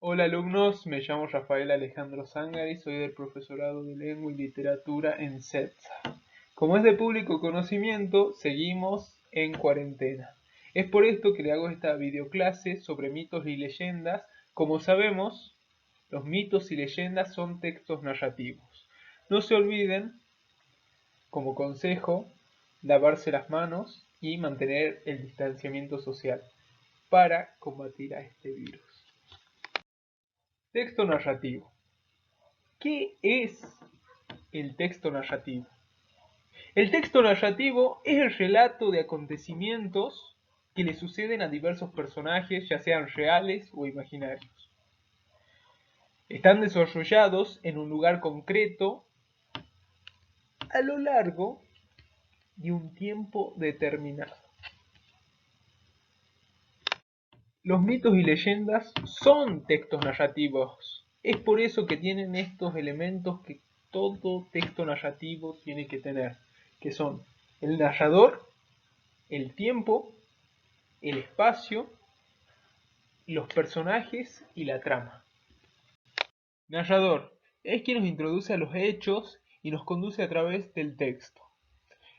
Hola alumnos, me llamo Rafael Alejandro Zangari, soy del profesorado de Lengua y Literatura en CETSA. Como es de público conocimiento, seguimos en cuarentena. Es por esto que le hago esta videoclase sobre mitos y leyendas. Como sabemos, los mitos y leyendas son textos narrativos. No se olviden, como consejo, lavarse las manos y mantener el distanciamiento social para combatir a este virus. Texto narrativo. ¿Qué es el texto narrativo? El texto narrativo es el relato de acontecimientos que le suceden a diversos personajes, ya sean reales o imaginarios. Están desarrollados en un lugar concreto a lo largo de un tiempo determinado. Los mitos y leyendas son textos narrativos. Es por eso que tienen estos elementos que todo texto narrativo tiene que tener, que son el narrador, el tiempo, el espacio, los personajes y la trama. Narrador es quien nos introduce a los hechos y nos conduce a través del texto.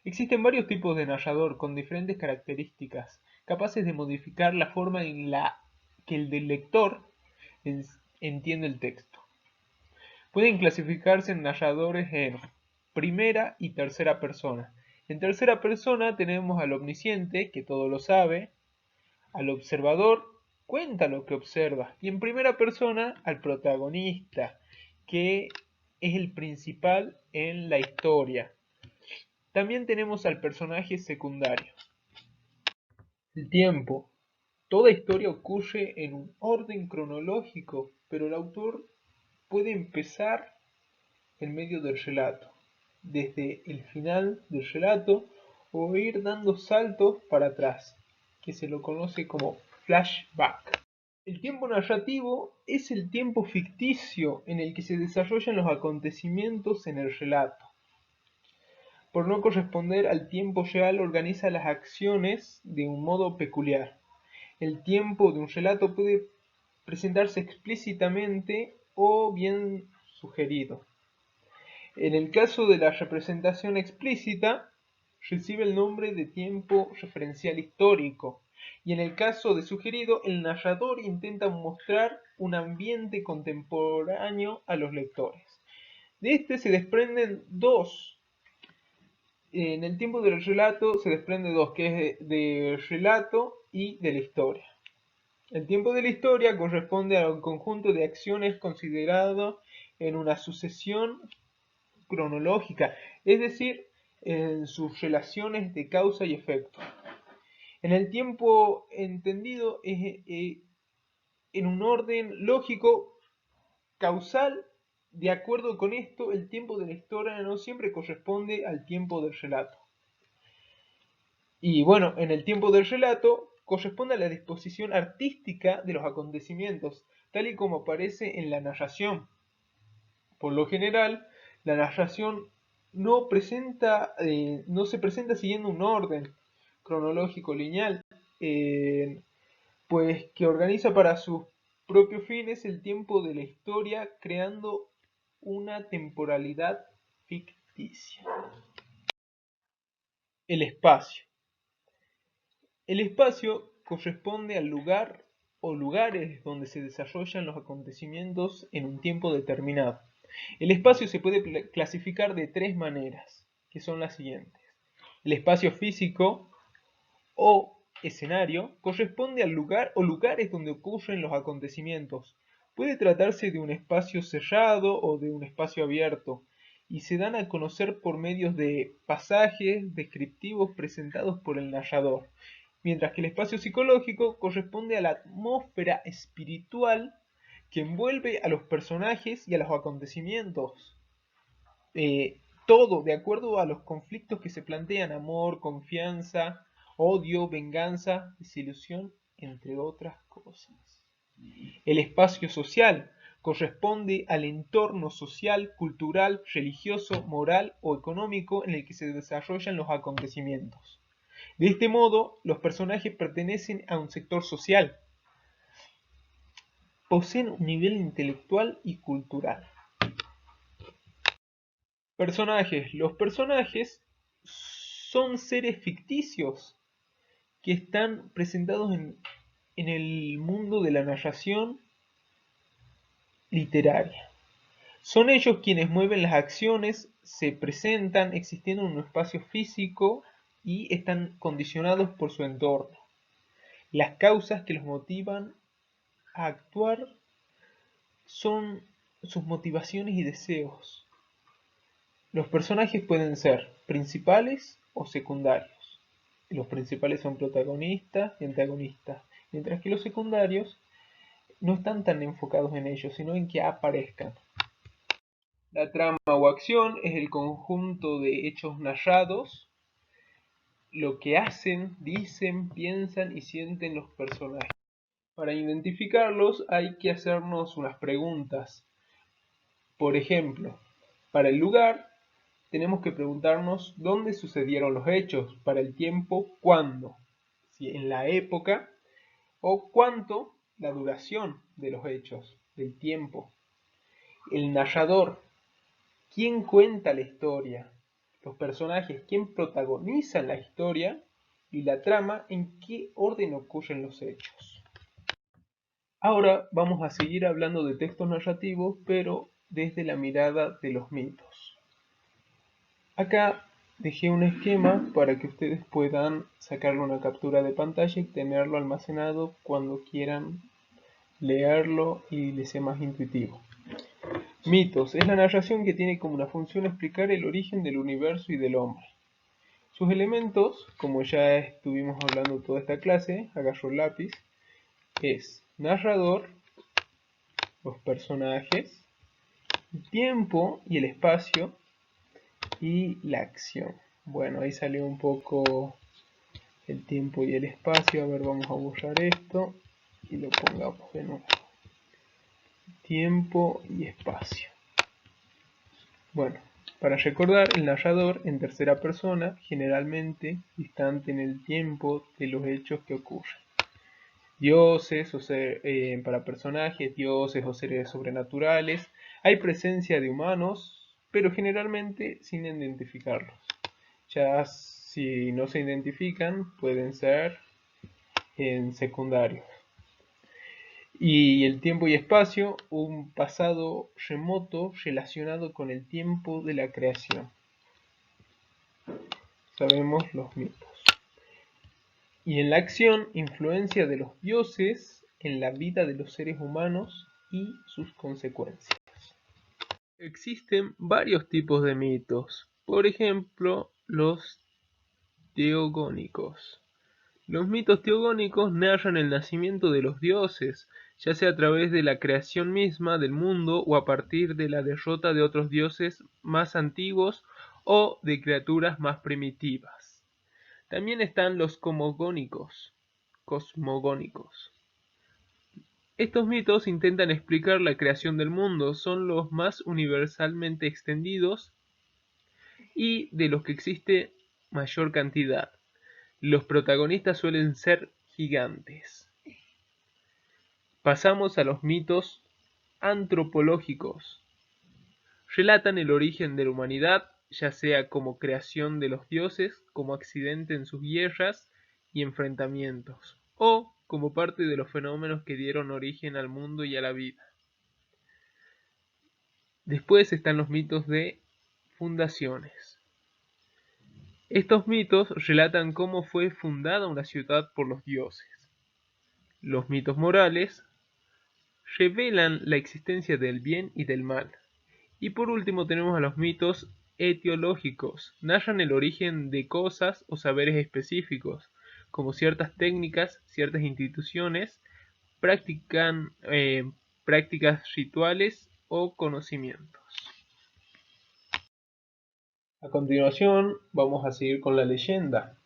Existen varios tipos de narrador con diferentes características, capaces de modificar la forma en la que el del lector entiende el texto. Pueden clasificarse en narradores en primera y tercera persona. En tercera persona tenemos al omnisciente, que todo lo sabe, al observador, cuenta lo que observa, y en primera persona al protagonista, que es el principal en la historia. También tenemos al personaje secundario. El tiempo. Toda historia ocurre en un orden cronológico, pero el autor puede empezar en medio del relato, desde el final del relato, o ir dando saltos para atrás, que se lo conoce como flashback. El tiempo narrativo es el tiempo ficticio en el que se desarrollan los acontecimientos en el relato. Por no corresponder al tiempo real, organiza las acciones de un modo peculiar. El tiempo de un relato puede presentarse explícitamente o bien sugerido. En el caso de la representación explícita, recibe el nombre de tiempo referencial histórico, y en el caso de sugerido, el narrador intenta mostrar un ambiente contemporáneo a los lectores. De este se desprenden dos. En el tiempo del relato se desprende dos, que es del relato y de la historia. El tiempo de la historia corresponde a un conjunto de acciones considerado en una sucesión cronológica, es decir, en sus relaciones de causa y efecto. En el tiempo entendido es en un orden lógico causal. De acuerdo con esto, el tiempo de la historia no siempre corresponde al tiempo del relato. Y bueno, en el tiempo del relato corresponde a la disposición artística de los acontecimientos, tal y como aparece en la narración. Por lo general, la narración no se presenta siguiendo un orden cronológico lineal, pues que organiza para sus propios fines el tiempo de la historia, creando una temporalidad ficticia. El espacio. El espacio corresponde al lugar o lugares donde se desarrollan los acontecimientos en un tiempo determinado. El espacio se puede clasificar de tres maneras, que son las siguientes. El espacio físico o escenario corresponde al lugar o lugares donde ocurren los acontecimientos. Puede tratarse de un espacio cerrado o de un espacio abierto, y se dan a conocer por medios de pasajes descriptivos presentados por el narrador, mientras que el espacio psicológico corresponde a la atmósfera espiritual que envuelve a los personajes y a los acontecimientos. Todo de acuerdo a los conflictos que se plantean: amor, confianza, odio, venganza, desilusión, entre otras cosas. El espacio social corresponde al entorno social, cultural, religioso, moral o económico en el que se desarrollan los acontecimientos. De este modo, los personajes pertenecen a un sector social. poseen un nivel intelectual y cultural. Personajes. Los personajes son seres ficticios que están presentados en el mundo de la narración literaria. Son ellos quienes mueven las acciones, se presentan existiendo en un espacio físico y están condicionados por su entorno. Las causas que los motivan a actuar son sus motivaciones y deseos. Los personajes pueden ser principales o secundarios. Los principales son protagonistas y antagonistas, mientras que los secundarios no están tan enfocados en ellos, sino en que aparezcan. La trama o acción es el conjunto de hechos narrados, lo que hacen, dicen, piensan y sienten los personajes. Para identificarlos hay que hacernos unas preguntas. Por ejemplo, para el lugar tenemos que preguntarnos dónde sucedieron los hechos, para el tiempo, cuándo, si en la época, o cuánto, la duración de los hechos, del tiempo. El narrador, quién cuenta la historia, los personajes, quién protagoniza la historia y la trama, en qué orden ocurren los hechos. Ahora vamos a seguir hablando de textos narrativos, pero desde la mirada de los mitos. Acá dejé un esquema para que ustedes puedan sacarle una captura de pantalla y tenerlo almacenado cuando quieran leerlo y les sea más intuitivo. Mitos es la narración que tiene como una función explicar el origen del universo y del hombre. Sus elementos, como ya estuvimos hablando toda esta clase, agarro el lápiz, es narrador, los personajes, el tiempo y el espacio y la acción. Bueno, ahí salió un poco el tiempo y el espacio. A ver, vamos a borrar esto y lo pongamos de nuevo. Tiempo y espacio. Bueno, para recordar, el narrador en tercera persona, generalmente distante en el tiempo de los hechos que ocurren. Dioses o para personajes, dioses o seres sobrenaturales. Hay presencia de humanos, pero generalmente sin identificarlos. Ya si no se identifican, pueden ser en secundarios. Y el tiempo y espacio, un pasado remoto relacionado con el tiempo de la creación. Sabemos los mitos. Y en la acción, influencia de los dioses en la vida de los seres humanos y sus consecuencias. Existen varios tipos de mitos. Por ejemplo, los teogónicos. Los mitos teogónicos narran el nacimiento de los dioses, ya sea a través de la creación misma del mundo o a partir de la derrota de otros dioses más antiguos o de criaturas más primitivas. También están los cosmogónicos. Estos mitos intentan explicar la creación del mundo, son los más universalmente extendidos y de los que existe mayor cantidad. Los protagonistas suelen ser gigantes. Pasamos a los mitos antropológicos. Relatan el origen de la humanidad, ya sea como creación de los dioses, como accidente en sus guerras y enfrentamientos, o como parte de los fenómenos que dieron origen al mundo y a la vida. Después están los mitos de fundaciones. Estos mitos relatan cómo fue fundada una ciudad por los dioses. Los mitos morales revelan la existencia del bien y del mal. Y por último tenemos a los mitos etiológicos. Narran el origen de cosas o saberes específicos, como ciertas técnicas, ciertas instituciones, prácticas rituales o conocimientos. A continuación vamos a seguir con la leyenda.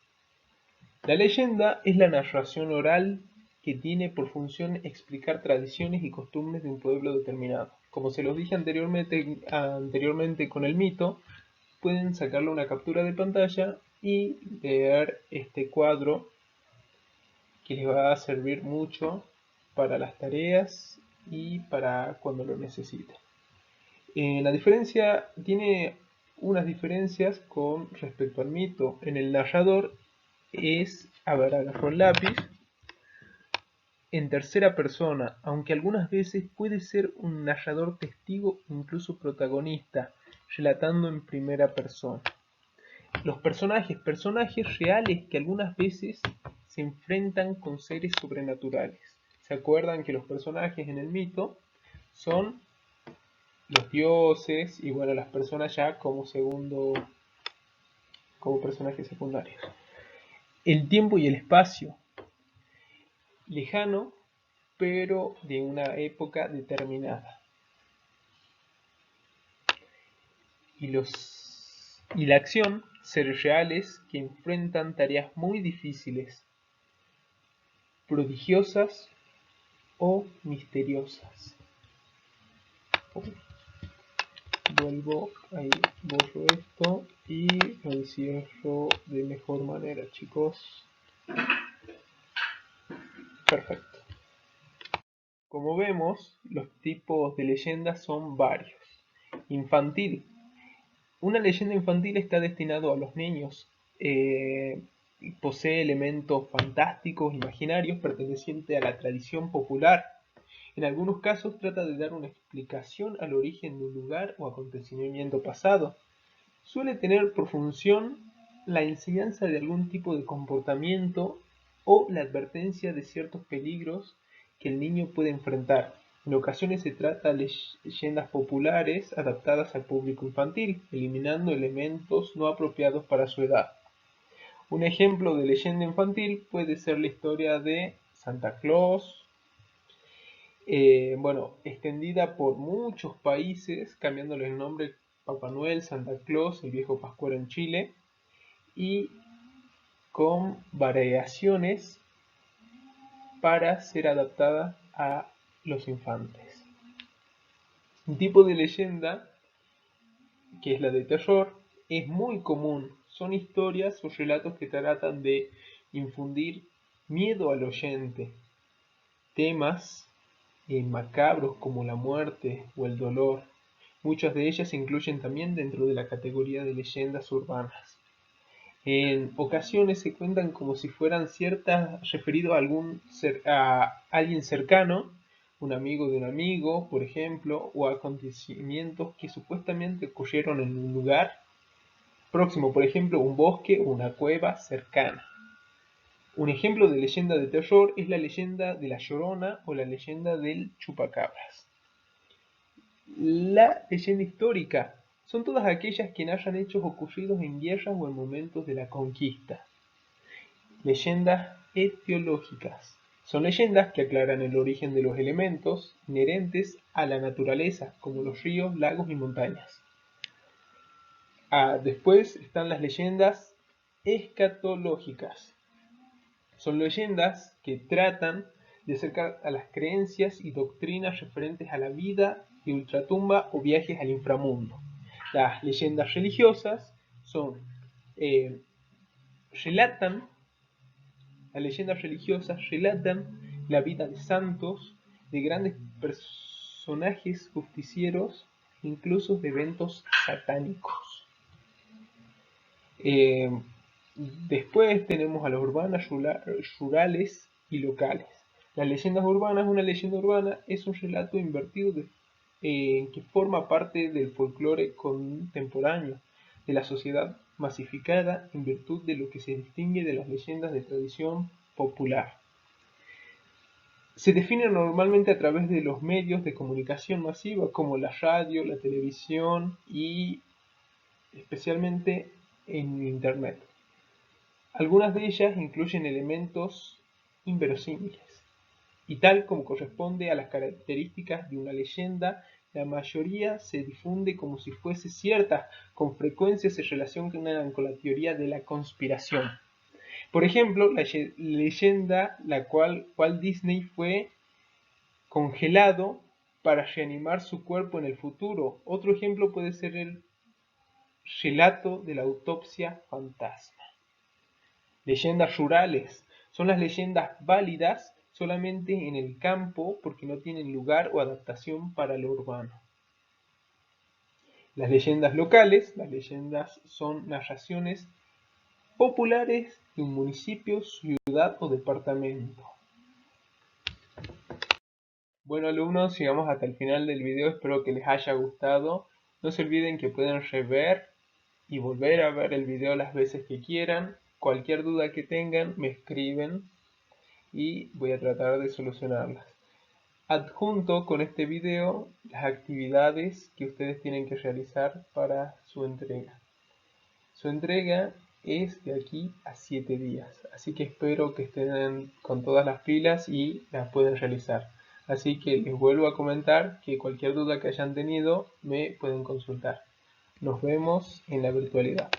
La leyenda es la narración oral que tiene por función explicar tradiciones y costumbres de un pueblo determinado. Como se los dije anteriormente con el mito, pueden sacarle una captura de pantalla y leer este cuadro que les va a servir mucho para las tareas y para cuando lo necesite. La diferencia tiene unas diferencias con respecto al mito. En el narrador es, a ver, agarro el lápiz, en tercera persona, aunque algunas veces puede ser un narrador testigo, incluso protagonista, relatando en primera persona. Los personajes reales que algunas veces se enfrentan con seres sobrenaturales. ¿Se acuerdan que los personajes en el mito son los dioses y bueno, las personas ya como personajes secundarios? El tiempo y el espacio, lejano, pero de una época determinada. Y la acción, seres reales que enfrentan tareas muy difíciles, prodigiosas o misteriosas. Vuelvo, ahí borro esto y lo encierro de mejor manera, chicos. Perfecto. Como vemos, los tipos de leyendas son varios. Infantil. Una leyenda infantil está destinado a los niños. Posee elementos fantásticos, imaginarios, pertenecientes a la tradición popular. En algunos casos trata de dar una explicación al origen de un lugar o acontecimiento pasado. Suele tener por función la enseñanza de algún tipo de comportamiento o la advertencia de ciertos peligros que el niño puede enfrentar. En ocasiones se trata de leyendas populares adaptadas al público infantil, eliminando elementos no apropiados para su edad. Un ejemplo de leyenda infantil puede ser la historia de Santa Claus, extendida por muchos países, cambiándole el nombre Papá Noel, Santa Claus, el viejo Pascuero en Chile, y con variaciones para ser adaptada a los infantes. Un tipo de leyenda, que es la de terror, es muy común. Son historias o relatos que tratan de infundir miedo al oyente. Temas macabros como la muerte o el dolor. Muchas de ellas se incluyen también dentro de la categoría de leyendas urbanas. En ocasiones se cuentan como si fueran ciertas referido a alguien cercano, un amigo de un amigo, por ejemplo, o acontecimientos que supuestamente ocurrieron en un lugar próximo, por ejemplo, un bosque o una cueva cercana. Un ejemplo de leyenda de terror es la leyenda de la Llorona o la leyenda del Chupacabras. La leyenda histórica son todas aquellas que narran hechos ocurridos en guerras o en momentos de la conquista. Leyendas etiológicas son leyendas que aclaran el origen de los elementos inherentes a la naturaleza, como los ríos, lagos y montañas. Después están las leyendas escatológicas. Son leyendas que tratan de acercar a las creencias y doctrinas referentes a la vida de ultratumba o viajes al inframundo. Las leyendas religiosas las leyendas religiosas relatan la vida de santos, de grandes personajes justicieros, incluso de eventos satánicos. Después tenemos a las urbanas, rurales y locales. Las leyendas urbanas, una leyenda urbana es un relato invertido que forma parte del folclore contemporáneo de la sociedad masificada en virtud de lo que se distingue de las leyendas de tradición popular. Se define normalmente a través de los medios de comunicación masiva como la radio, la televisión y especialmente en Internet. Algunas de ellas incluyen elementos inverosímiles, y tal como corresponde a las características de una leyenda, la mayoría se difunde como si fuese cierta, con frecuencia se relacionan con la teoría de la conspiración. Por ejemplo, la leyenda la cual Walt Disney fue congelado para reanimar su cuerpo en el futuro. Otro ejemplo puede ser el relato de la autopsia fantasma. Leyendas rurales son las leyendas válidas solamente en el campo porque no tienen lugar o adaptación para lo urbano. Las leyendas locales, las leyendas son narraciones populares de un municipio, ciudad o departamento. Bueno alumnos, llegamos hasta el final del video, espero que les haya gustado. No se olviden que pueden rever y volver a ver el video las veces que quieran. Cualquier duda que tengan me escriben y voy a tratar de solucionarlas. Adjunto con este video las actividades que ustedes tienen que realizar para su entrega. Su entrega es de aquí a 7 días, así que espero que estén con todas las pilas y las pueden realizar. Así que les vuelvo a comentar que cualquier duda que hayan tenido me pueden consultar. Nos vemos en la virtualidad.